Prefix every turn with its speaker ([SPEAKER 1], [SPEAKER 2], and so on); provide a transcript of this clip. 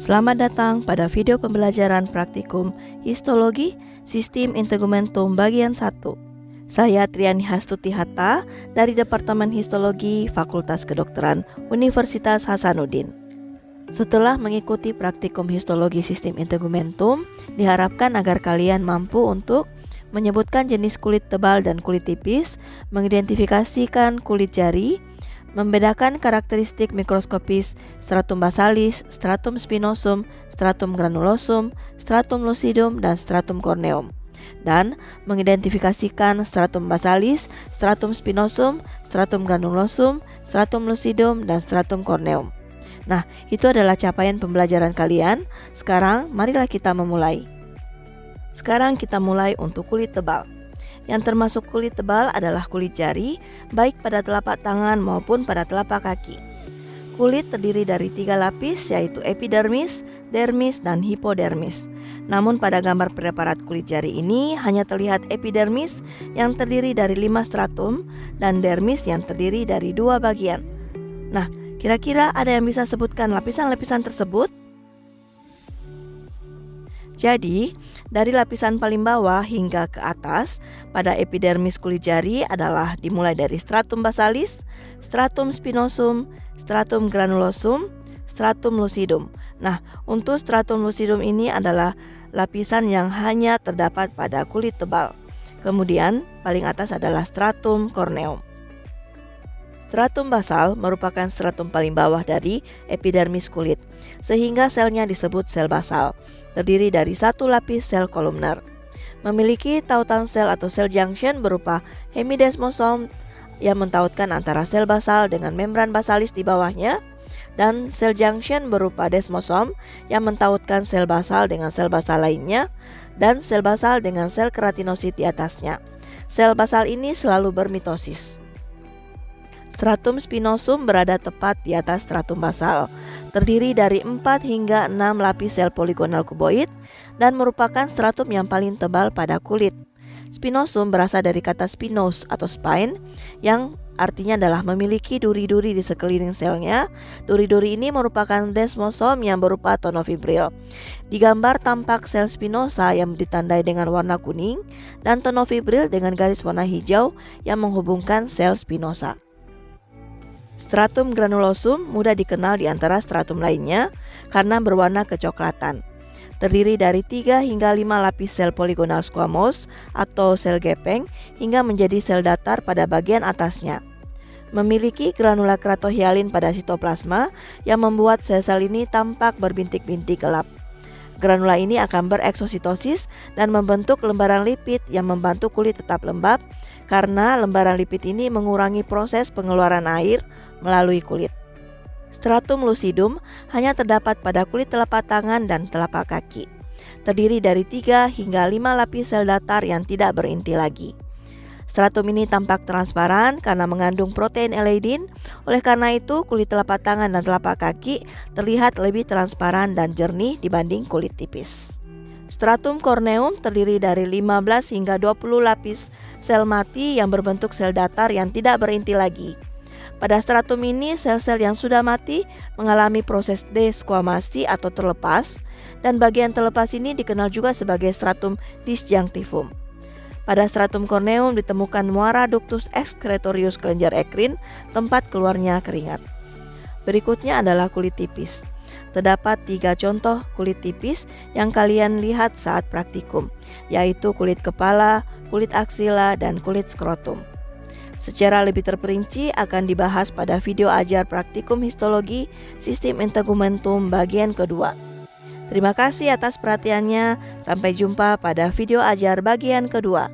[SPEAKER 1] Selamat datang pada video pembelajaran praktikum Histologi Sistem Integumentum bagian 1. Saya Triani Hastuti Hatta dari Departemen Histologi Fakultas Kedokteran Universitas Hasanuddin. Setelah mengikuti praktikum Histologi Sistem Integumentum, diharapkan agar kalian mampu untuk menyebutkan jenis kulit tebal dan kulit tipis, mengidentifikasikan kulit jari, membedakan karakteristik mikroskopis stratum basalis, stratum spinosum, stratum granulosum, stratum lucidum, dan stratum corneum, dan mengidentifikasikan stratum basalis, stratum spinosum, stratum granulosum, stratum lucidum, dan stratum corneum. Nah, itu adalah capaian pembelajaran kalian. Sekarang marilah kita memulai. Sekarang kita mulai untuk kulit tebal. Yang termasuk kulit tebal adalah kulit jari, baik pada telapak tangan maupun pada telapak kaki. Kulit terdiri dari 3 lapis, yaitu epidermis, dermis, dan hipodermis. Namun pada gambar preparat kulit jari ini hanya terlihat epidermis yang terdiri dari 5 stratum dan dermis yang terdiri dari 2 bagian. Nah, kira-kira ada yang bisa sebutkan lapisan-lapisan tersebut? Jadi, dari lapisan paling bawah hingga ke atas, pada epidermis kulit jari adalah dimulai dari stratum basalis, stratum spinosum, stratum granulosum, stratum lucidum. Nah, untuk stratum lucidum ini adalah lapisan yang hanya terdapat pada kulit tebal. Kemudian, paling atas adalah stratum corneum. Stratum basal merupakan stratum paling bawah dari epidermis kulit, sehingga selnya disebut sel basal, terdiri dari 1 lapis sel kolumner. Memiliki tautan sel atau sel junction berupa hemidesmosom yang mentautkan antara sel basal dengan membran basalis di bawahnya, dan sel junction berupa desmosom yang mentautkan sel basal dengan sel basal lainnya, dan sel basal dengan sel keratinosit di atasnya. Sel basal ini selalu bermitosis. Stratum spinosum berada tepat di atas stratum basal, terdiri dari 4 hingga 6 lapis sel poligonal kuboid dan merupakan stratum yang paling tebal pada kulit. Spinosum berasal dari kata spinos atau spine, yang artinya adalah memiliki duri-duri di sekeliling selnya. Duri-duri ini merupakan desmosom yang berupa tonofibril. Di gambar tampak sel spinosa yang ditandai dengan warna kuning dan tonofibril dengan garis warna hijau yang menghubungkan sel spinosa. Stratum granulosum mudah dikenal di antara stratum lainnya karena berwarna kecoklatan. Terdiri dari 3 hingga 5 lapis sel poligonal squamous atau sel gepeng hingga menjadi sel datar pada bagian atasnya. Memiliki granula keratohyalin pada sitoplasma yang membuat sel-sel ini tampak berbintik-bintik gelap. Granula ini akan bereksositosis dan membentuk lembaran lipid yang membantu kulit tetap lembab karena lembaran lipid ini mengurangi proses pengeluaran air melalui kulit. Stratum lucidum hanya terdapat pada kulit telapak tangan dan telapak kaki. Terdiri dari 3 hingga 5 lapis sel datar yang tidak berinti lagi. Stratum ini tampak transparan karena mengandung protein eledin. Oleh karena itu, kulit telapak tangan dan telapak kaki terlihat lebih transparan dan jernih dibanding kulit tipis. Stratum corneum terdiri dari 15 hingga 20 lapis sel mati yang berbentuk sel datar yang tidak berinti lagi. Pada stratum ini, sel-sel yang sudah mati mengalami proses desquamasi atau terlepas, dan bagian terlepas ini dikenal juga sebagai stratum disjunctivum. Pada stratum corneum ditemukan muara ductus excretorius kelenjar ekrin, tempat keluarnya keringat. Berikutnya adalah kulit tipis. Terdapat 3 contoh kulit tipis yang kalian lihat saat praktikum, yaitu kulit kepala, kulit aksila, dan kulit skrotum. Secara lebih terperinci akan dibahas pada video ajar praktikum histologi sistem integumentum bagian kedua. Terima kasih atas perhatiannya. Sampai jumpa pada video ajar bagian kedua.